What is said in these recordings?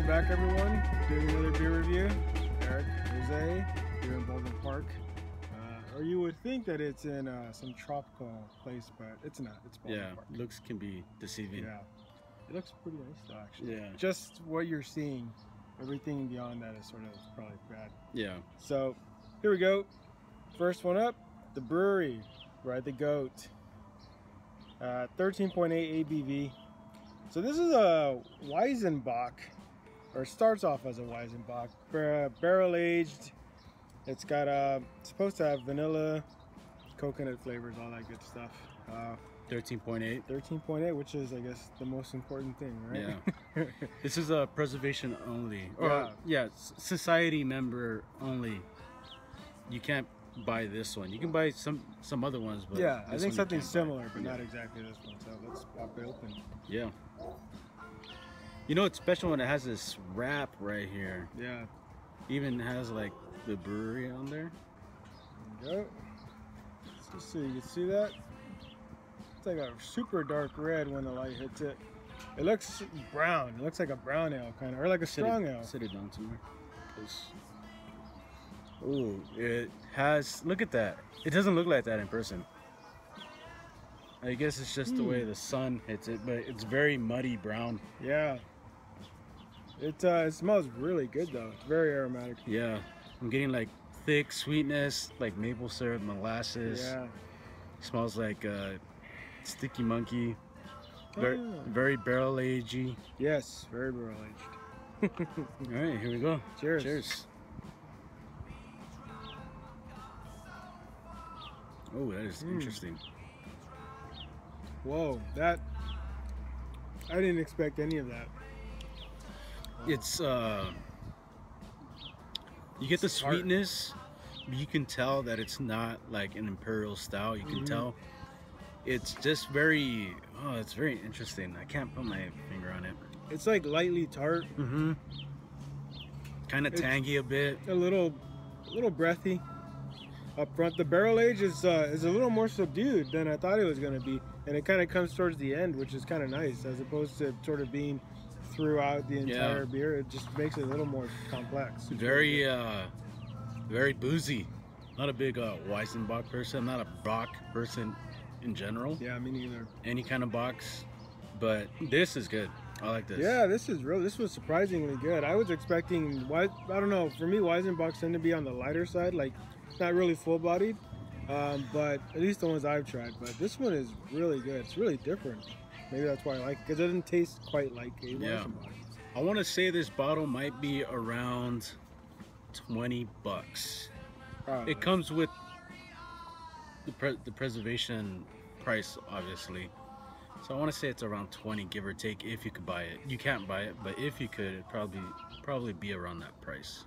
back, everyone. Doing another beer review. Eric, Jose, here in Baldwin Park. Or you would think that it's in some tropical place, but it's not. It's Baldwin Park. Looks can be deceiving. Yeah, it looks pretty nice though, actually. Yeah. Just what you're seeing, everything beyond that is sort of probably bad. Yeah. So here we go. First one up, the Bruery, Ride the Goat. 13.8 ABV. So this is a Weisenbock, or starts off as a Weisenbock, barrel aged. It's got supposed to have vanilla, coconut flavors, all that good stuff. 13.8. 13.8, which is, I guess, the most important thing, right? Yeah. This is a preservation only, or society member only. You can't buy this one. You can buy some other ones, but yeah, I think something similar, but not exactly this one. So let's pop it open. Yeah. You know, it's special when it has this wrap right here. Yeah. Even has like the brewery on there. There you go. Let's see, you can see that. It's like a super dark red when the light hits it. It looks brown. It looks like a brown ale kind of, or like a strong ale. Sit it down somewhere. Ooh, it has. Look at that. It doesn't look like that in person. I guess it's just the way the sun hits it, but it's very muddy brown. Yeah. It smells really good though. It's very aromatic. Yeah, I'm getting like thick sweetness, like maple syrup, molasses. Yeah. Smells like sticky monkey. Very barrel agey. Yes, very barrel aged. All right, here we go. Cheers. Cheers. Oh, that is interesting. Whoa, that I didn't expect any of that. It's you get the sweetness, but you can tell that it's not like an imperial style. You can tell it's just very it's very interesting. I can't put my finger on it. It's like lightly tart. Kind of tangy a bit. A little breathy up front. The barrel age is a little more subdued than I thought it was going to be, and it kind of comes towards the end, which is kind of nice, as opposed to sort of being throughout the entire beer. It just makes it a little more complex. Very very boozy. Not a big Weisenbock person. I'm not a Bock person in general. Yeah, me neither. Any kind of box, but this is good. I like this. Yeah, this was surprisingly good. I was expecting, I don't know, for me Weisenbocks tend to be on the lighter side, like not really full bodied, but at least the ones I've tried. But this one is really good. It's really different. Maybe that's why I like it, because it doesn't taste quite like a Weisenbock. I want to say this bottle might be around $20. Probably. It comes with the preservation price, obviously. So I want to say it's around 20, give or take, if you could buy it. You can't buy it, but if you could, it'd probably be around that price.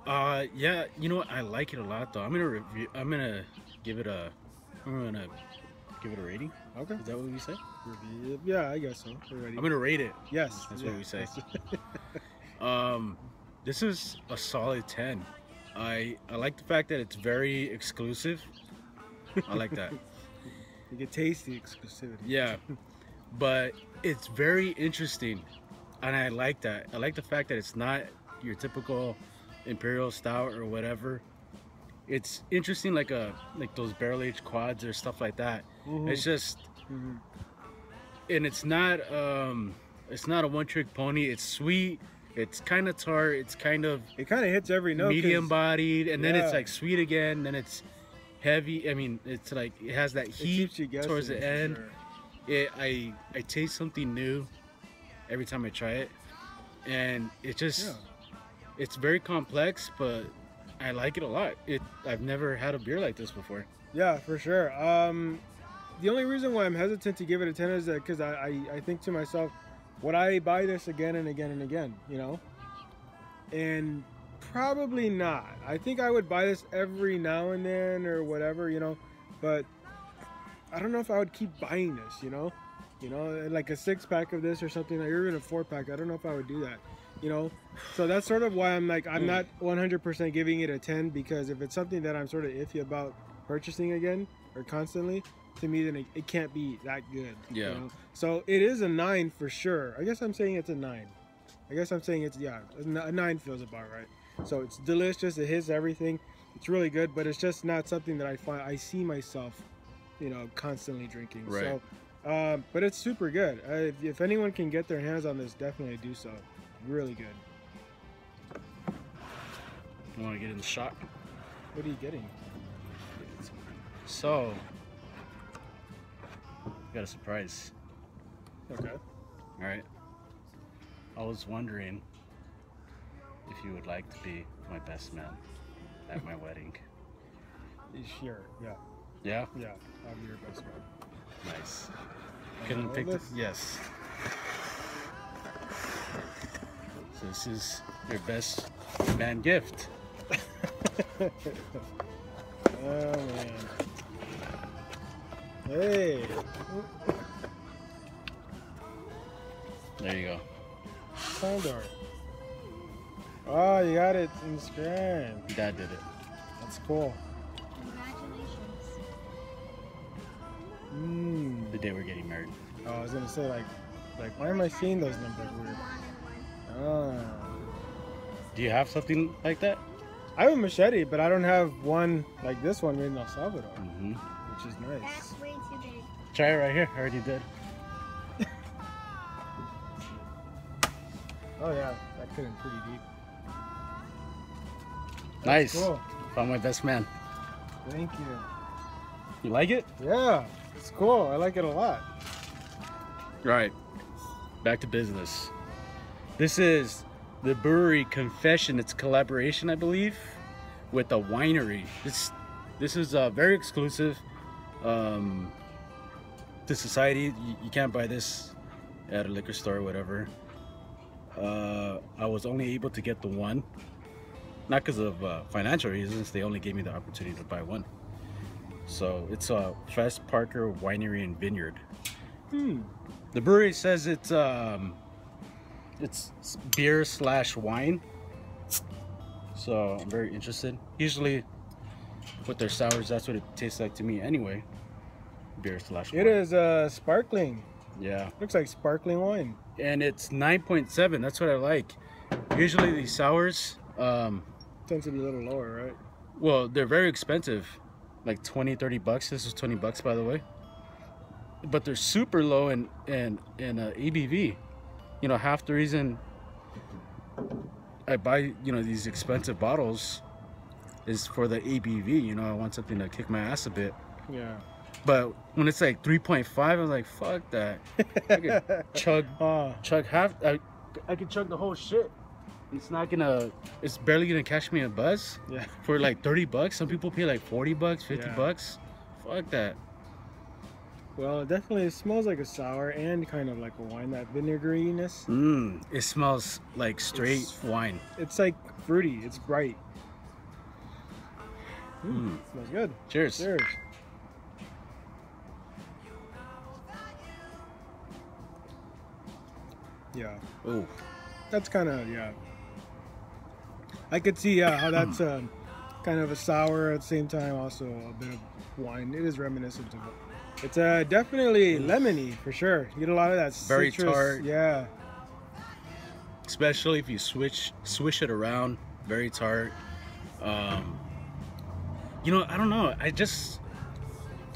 Yeah, you know what? I like it a lot though. I'm gonna give it a rating. Okay. Is that what we say? Yeah, I guess so. We're ready. I'm gonna rate it. Yes. That's what we say. This is a solid 10. I like the fact that it's very exclusive. I like that. You can taste the exclusivity. Yeah, but it's very interesting, and I like that. I like the fact that it's not your typical imperial stout or whatever. It's interesting, like those barrel aged quads or stuff like that. It's just, and it's not a one trick pony. It's sweet. It's kind of tart. It kind of hits every note. Medium bodied, and then it's like sweet again. Then it's heavy. I mean, it's like it has that heat towards the end. Sure. I taste something new every time I try it, and it just it's very complex, but I like it a lot. I've never had a beer like this before. Yeah, for sure. The only reason why I'm hesitant to give it a 10 is that because I think to myself, would I buy this again and again and again, you know? And probably not. I think I would buy this every now and then or whatever, you know, but I don't know if I would keep buying this, you know, like a 6-pack of this or something, like, or even a 4-pack. I don't know if I would do that, you know? So that's sort of why I'm like, I'm not 100% giving it a 10, because if it's something that I'm sort of iffy about purchasing again or constantly, to me, then it can't be that good. Yeah. You know? So it is a 9 for sure. I guess I'm saying it's a 9. I guess I'm saying it's, yeah, a 9 feels about right. So it's delicious. It hits everything. It's really good, but it's just not something that I see myself, you know, constantly drinking. Right. So, but it's super good. If anyone can get their hands on this, definitely do so. Really good. You want to get in the shot? What are you getting? So, got a surprise. Okay. All right. I was wondering if you would like to be my best man at my wedding. Sure. Yeah. Yeah? Yeah. I'm your best man. Nice. Couldn't pick this? Yes. So this is your best man gift. Oh man. Hey. There you go. Condor. Oh, you got it in Scran. Dad did it. That's cool. The day we're getting married. Oh, I was gonna say like why am I seeing those numbers weird? Oh. Do you have something like that? I have a machete, but I don't have one like this one made in El Salvador, which is nice. That's way too big. Try it right here. I already did. Oh yeah, that cut in pretty deep. Nice. Cool. Found my best man. Thank you. You like it? Yeah, it's cool. I like it a lot. Right. Back to business. This is the Bruery Confession. It's a collaboration, I believe, with a winery. This is very exclusive to society. You can't buy this at a liquor store or whatever. I was only able to get the one, not because of financial reasons. They only gave me the opportunity to buy one. So it's a Fess Parker Winery and Vineyard. The brewery says it's beer / wine. So I'm very interested. Usually with their sours, that's what it tastes like to me anyway. Beer / wine. It is sparkling. Yeah. Looks like sparkling wine. And it's 9.7. That's what I like. Usually these sours, Tends to be a little lower, right? well, they're very expensive, like 20, 30 bucks. This is 20 bucks, by the way. But they're super low in ABV. You know, half the reason I buy, you know, these expensive bottles is for the ABV. You know, I want something to kick my ass a bit. Yeah. But when it's like 3.5, I'm like, fuck that. I could chug half. I could chug the whole shit. It's barely gonna catch me a buzz. Yeah. For like 30 bucks. Some people pay like 40 bucks, 50 Yeah. bucks. Fuck that. Well, it definitely smells like a sour and kind of like a wine, that vinegary-ness. It smells like straight wine. It's like fruity. It's bright. Smells good. Cheers. Cheers. Yeah. Oh, That's kind of, yeah. I could see how that's kind of a sour at the same time, also a bit of wine. It is reminiscent of it. It's definitely lemony for sure. You get a lot of that Very citrus. tart. Yeah. especially if you swish it around. Very tart. You know, I don't know.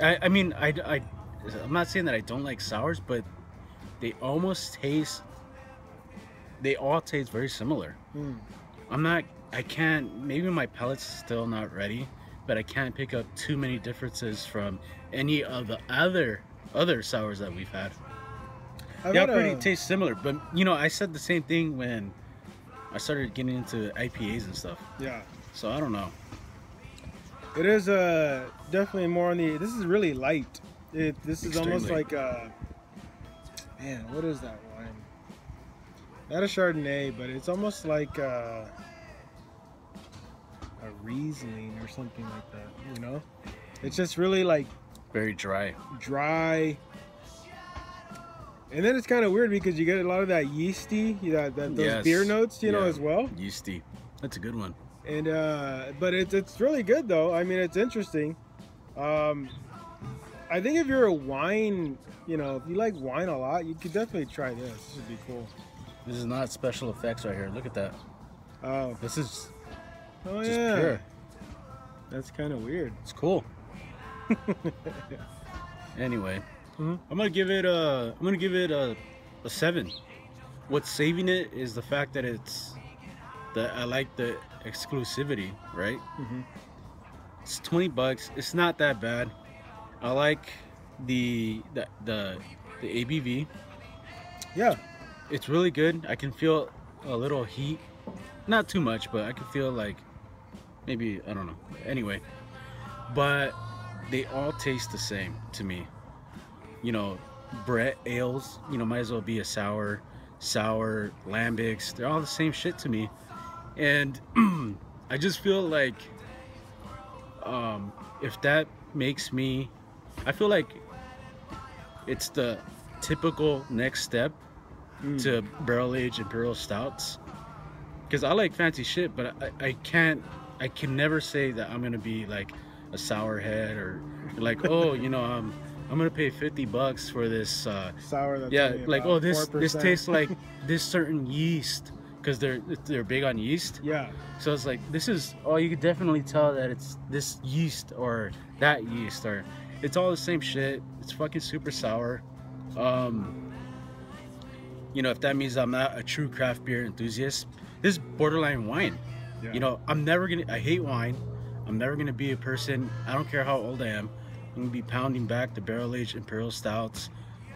I mean, I'm not saying that I don't like sours, but they almost taste. They all taste very similar. I can't. Maybe my palate's still not ready, but I can't pick up too many differences from any of the other sours that we've had. They all pretty taste similar, but you know, I said the same thing when I started getting into IPAs and stuff. Yeah. So I don't know. It is definitely more on the. This is really light. This is almost Extremely. like man, what is that wine? Not a Chardonnay, but it's almost like a Riesling or something like that. You know, it's just really like Very dry. dry. And then it's kind of weird because you get a lot of that yeasty, those Yes. beer notes, you know, Yeah. as well. Yeasty. That's a good one. And but it's really good though. I mean, it's interesting. I think if you're a wine, you know, if you like wine a lot, you could definitely try this. This would be cool. This is not special effects right here. Look at that. Oh. This is Oh just yeah. pure. That's kind of weird. It's cool. Anyway, Mhm. I'm gonna give it a 7. What's saving it is the fact that I like the exclusivity, right? Mhm. It's $20. It's not that bad. I like the ABV. Yeah. It's really good. I can feel a little heat, not too much, but I can feel like maybe, I don't know. Anyway, but they all taste the same to me. You know, Brett ales, you know, might as well be a sour, lambics. They're all the same shit to me. And I just feel like if that makes me, I feel like it's the typical next step to barrel aged imperial stouts. Because I like fancy shit, but I can never say that I'm gonna be like a sour head or like, oh, you know, I'm gonna pay $50 for this Sour. That's yeah, only like, about oh, this 4%. tastes like this certain yeast, because they're big on yeast. Yeah. So it's like, this is, oh, you could definitely tell that it's this yeast or that yeast, or it's all the same shit. It's fucking super sour. You know, if that means I'm not a true craft beer enthusiast, this is borderline wine. Yeah. You know, I hate wine. I'm never gonna be a person, I don't care how old I am, I'm gonna be pounding back the barrel aged imperial stouts,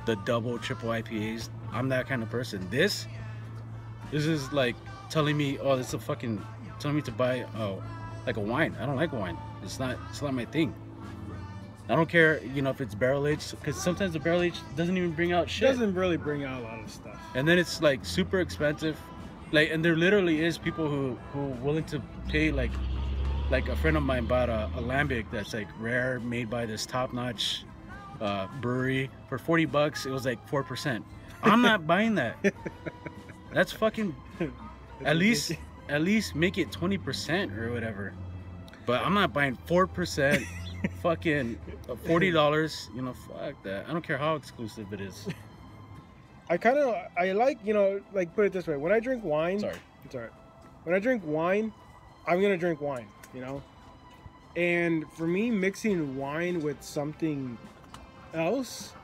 the double, triple IPAs. I'm that kind of person. This is like telling me, oh, this is telling me to buy like a wine. I don't like wine. It's not my thing. I don't care, you know, if it's barrel aged, because sometimes the barrel aged doesn't even bring out It shit. doesn't really bring out a lot of stuff. And then it's like super expensive. Like, and there literally is people who willing to pay like a friend of mine bought a lambic that's like rare, made by this top-notch brewery for $40. It was like 4%. I'm not buying that. That's fucking at least make it 20% or whatever. But I'm not buying 4% fucking $40. You know, fuck that. I don't care how exclusive it is. I like, you know, like, put it this way. When I drink wine, Sorry. it's all right. When I drink wine, I'm gonna drink wine, you know. And for me, mixing wine with something else,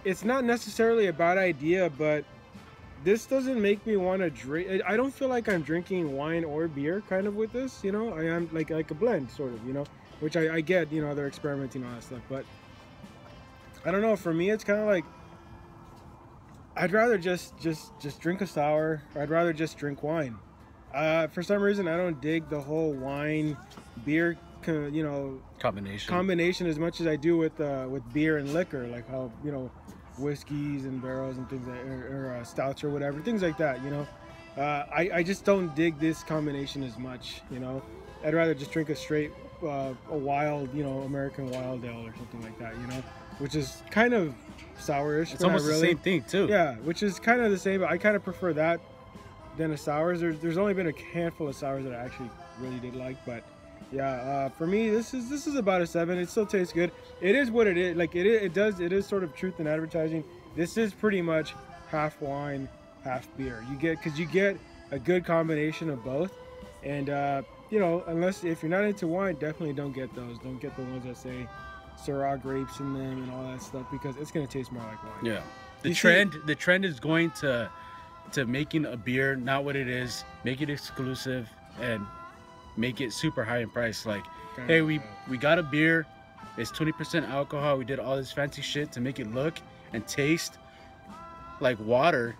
it's not necessarily a bad idea, but this doesn't make me want to drink. I don't feel like I'm drinking wine or beer kind of with this, you know. I am like a blend sort of, you know, which I get, you know, they're experimenting on that stuff, but I don't know. For me, it's kind of like I'd rather just drink a sour, or I'd rather just drink wine. For some reason, I don't dig the whole wine beer, you know, combination as much as I do with beer and liquor, like how, you know, whiskeys and barrels and things like, or stouts or whatever, things like that, you know. I just don't dig this combination as much, you know. I'd rather just drink a straight a wild, you know, American wild ale or something like that, you know, which is kind of sourish. It's almost the same thing too. Yeah, which is kind of the same, but I kind of prefer that than a sours. There's only been a handful of sours that I actually really did like, but yeah, for me, this is about a 7. It still tastes good. It is what it is. Like it is sort of truth in advertising. This is pretty much half wine, half beer. You get a good combination of both, and you know, if you're not into wine, definitely don't get those. Don't get the ones that say Syrah grapes in them and all that stuff, because it's gonna taste more like wine. Yeah, the trend is going to making a beer not what it is, make it exclusive and make it super high in price. Like, hey, we got a beer, it's 20% alcohol, we did all this fancy shit to make it look and taste like water,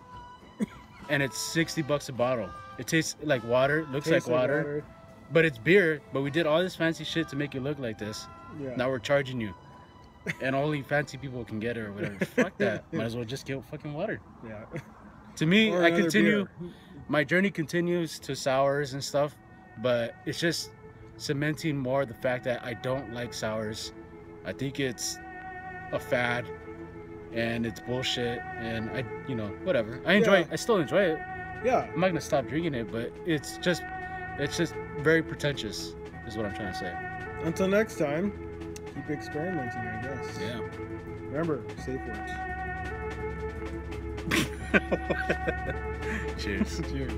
and it's $60 a bottle. It tastes like water, looks like water, but it's beer, but we did all this fancy shit to make it look like this. Yeah. Now we're charging you, and only fancy people can get it or whatever. Fuck that. Might as well just get fucking water. Yeah. To me, Or I another continue. beer. My journey continues to sours and stuff, but it's just cementing more the fact that I don't like sours. I think it's a fad, and it's bullshit. And you know, whatever. I enjoy it. I still enjoy it. Yeah. I'm not gonna stop drinking it, but it's just very pretentious, is what I'm trying to say. Until next time, keep experimenting, I guess. Yeah. Remember, safe words. Cheers. Cheers.